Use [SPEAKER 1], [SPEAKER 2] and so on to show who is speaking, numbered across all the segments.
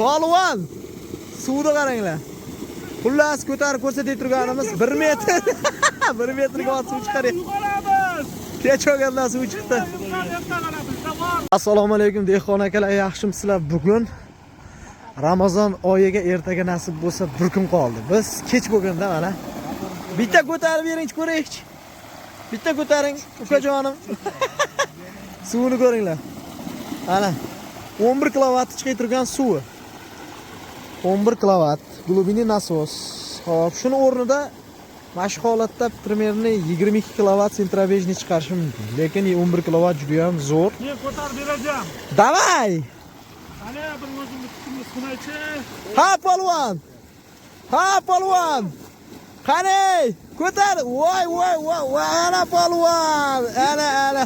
[SPEAKER 1] polvon. Suvni qaranglar. Xullas ko'tarib ko'rsatib turganimiz 1 metr. 1 metrga suv chiqaryapti. Kech olgandan suv chiqdi. Assalomu alaykum dehqon akalar, yaxshimisizlar? Bugun Ramazon oyiga ertaga nasib bo'lsa bir kun qoldi. Biz kech bo'lganda mana bitta ko'tarib beringchi ko'raylik. Bitta ko'taring ukajonim. Suvni ko'ringlar. Mana 11 kilovat chiqib turgan suvi. 11 kilovat glubinli nasos. Xo'p, shuni o'rnida mana holatda примерно 22 kilovat sentrabejni chiqarishim mumkin. Lekin 11 kilovat juda ham zo'r.
[SPEAKER 2] Men ko'tarib berajam.
[SPEAKER 1] Davay!
[SPEAKER 2] Ana bir o'zimni kuchimni sunaychi.
[SPEAKER 1] Ha polvon. Ha polvon. Qani, ko'tar. Voy voy voy, ana polvon. Ana.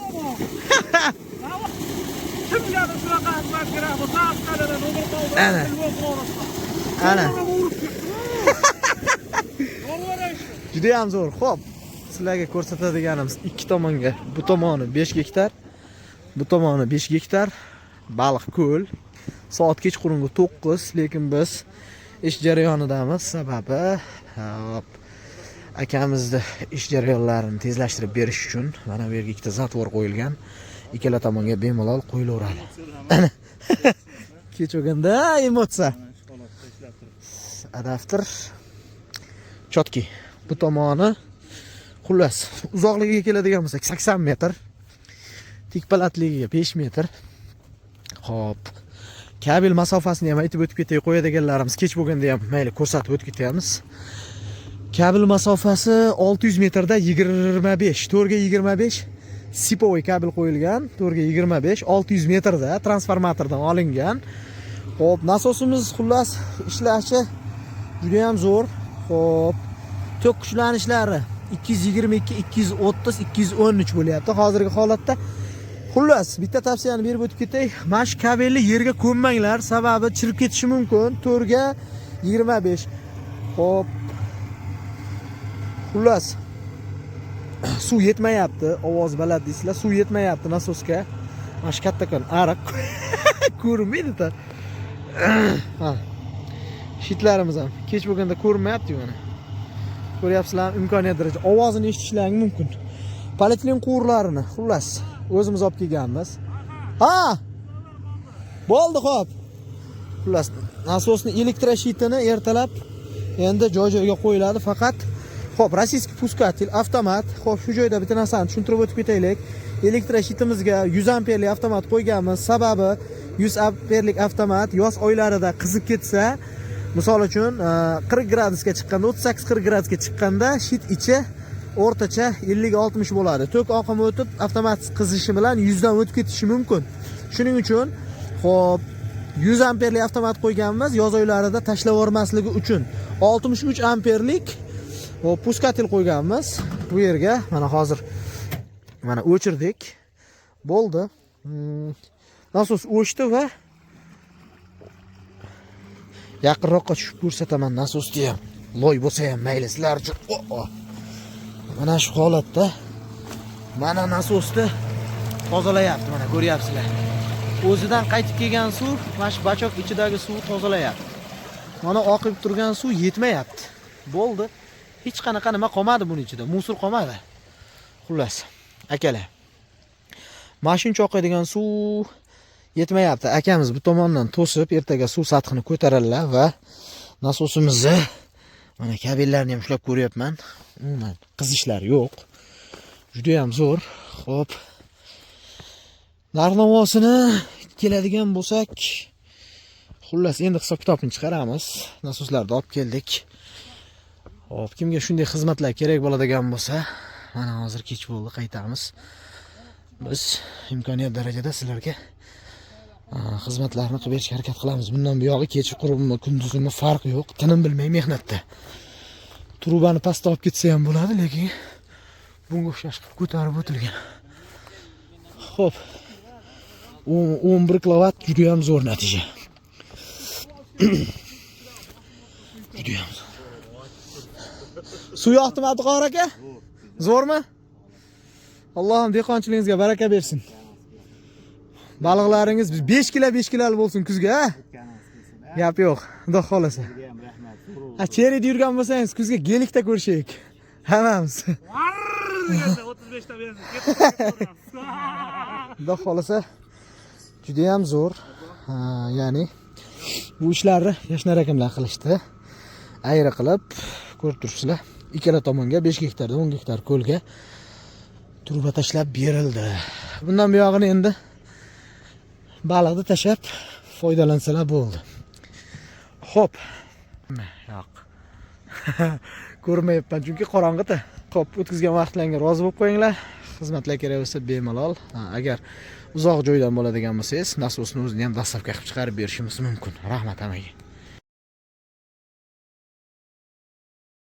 [SPEAKER 2] Kimga shunaqa xizmat kerak bo'lsa, qadadan umr qoldi.
[SPEAKER 1] Ana. Juda ham zo'r. Xo'p, sizlarga ko'rsatadiganimiz ikki tomonga. Bu tomoni 5 gektar, bu tomoni 5 gektar baliq ko'l. Soat kechqurungi 9, lekin biz ish jarayonidamiz. Sababi akamizni ish jarayonlarini tezlashtirib berish uchun mana bu yerga ikkita zatvor qo'yilgan. Ikkala tomonga bemalol qo'yilaveradi. Kech o'ganda emotsiya. Adapter chotki. Bu tomoni xullas uzoqligiga keladigan bo'lsak 80 metr. Tikpalatligiga 5 metr. Xo'p. Kabel masofasini ham aytib o'tib ketay, qo'yadiganlarimiz kech bo'lganda ham mayli ko'rsatib o'tib ketamiz. Kabel masofasi 600 metrda 25, to'rga 25 sipovoy kabel qo'yilgan, to'rga 25, 600 metrda transformatordan olingan. Xo'p, nasosimiz xullas ishlashi juda ham zo'r. Xo'p, tok kuchlanishlari 222, 230, 213 bo'lyapti hozirgi holatda. Xullas, bitta tavsiyani berib o'tib ketay. Mash kabelni yerga ko'mmanglar, sababi chirib ketishi mumkin. To'rga 25. Xo'p. Xullas, suv yetmayapti, ovoz baland deysizlar, suv yetmayapti nasosga. Mash kattakon ariq ko'rinmaydi-da. Ha. Shitlarimiz ham kech bo'lganda ko'rinmayapti mana. Ko'ryapsizlarmi? Imkoniyat daraja ovozini eshitishlaring mumkin. Polietilen quvurlarini xullas o'zimiz olib kelganmiz. Ha! Bo'ldi, xo'p. Xullas, nasosni elektroshitini ertalab endi joy-joyga qo'yiladi, faqat xo'p, rossiyskiy puskatel avtomat. Xo'p, shu joyda bitta narsani tushuntirib o'tib ketaylik. Elektroshitimizga 100 amperlik avtomat qo'yganmiz. Sababi 100 amperlik avtomat yoz oylarida qizib ketsa, misol uchun 40 gradusga chiqqanda, 38-40 gradusga chiqqanda shit ichi o'rtacha 50-60 bo'ladi. Tok oqimi o'tib, avtomat qizishi bilan 100 dan o'tib ketishi mumkin. Shuning uchun xo'p, 100 amperlik avtomat qo'yganmiz, yoz oylarida tashlab yormasligi uchun 63 amperlik puskatel qo'yganmiz. Bu yerga mana hozir mana o'chirdik. Bo'ldi. Nasos o'chdi va yaqinroqqa tushib ko'rsataman nasosni ham. Loy bo'lsa ham mayli sizlar uchun. Mana shu holatda mana nasosni tozalayapti, mana ko'ryapsizlar. O'zidan qaytib kelgan suv, mana shu bachok ichidagi suv tozalayapti. Mana oqib turgan suv yetmayapti. Bo'ldi. Hech qanaqa nima qolmadi buning ichida, musor qolmadi. Xullas, akalar. Mashina oqadigan suv yetmayapti. Akamiz bu tomondan to'sib, ertaga suv sathini ko'taradilar va nasosimizni mana kabellarni ham ushlab ko'ryapman. Umuman qizishlar yo'q. Juda ham zo'r. Xo'p. Narx-navosini keladigan bo'lsak, xullas endi hisob-kitobni chiqaramiz. Nasoslarni olib keldik. Xo'p, kimga shunday xizmatlar kerak bo'ladigan bo'lsa, mana hozir kech bo'ldi, qaytamiz. Biz imkoniyat darajada sizlarga xizmatlarni qilib berishga harakat qilamiz. Bundan buyog'i kechqurunmi, kunduzimi farqi yo'q. Tinim bilmay mehnatda. Trubani pastga olib ketsa ham bo'ladi, lekin bunga o'xshash qilib ko'tarib o'tilgan. Xo'p. 11 kilovat juda ham zo'r natija. Juda ham zo'r. Suv yoqdimi Abduqodir aka? Zo'rmi? Allohim dehqonchiligingizga baraka bersin. Baliqlaringiz 5 kilo bo'lsin kuzga, ha? Gap yo'q. Xudo xolasa.
[SPEAKER 2] ham rahmat.
[SPEAKER 1] Cherida yurgan bo'lsangiz, kuzga gelikda ko'rishaylik. Hammamiz.
[SPEAKER 2] Deganda 35 ta benzin ketib.
[SPEAKER 1] Xudo xolasa juda ham zo'r. Ya'ni bu ishlarni Yashnar akamlar qilishdi. Ayri qilib ko'rib turibsizlar. Ikkala tomonga 5 gektardan 10 gektar ko'lga truba tashlab berildi. Bundan buyog'ini endi baliqni tashab foydalansalar bo'ldi. Xo'p. Yo'q. Ko'rmayapman chunki qorong'ida. Xo'p, o'tkazgan vaqtlaringga rozi bo'lib qo'yinglar. Xizmatlar kerak bo'lsa bemalol. Agar uzoq joydan bo'ladigan bo'lsangiz, nasosni o'zini ham dastavka qilib chiqarib berishimiz mumkin. Rahmat hammaga.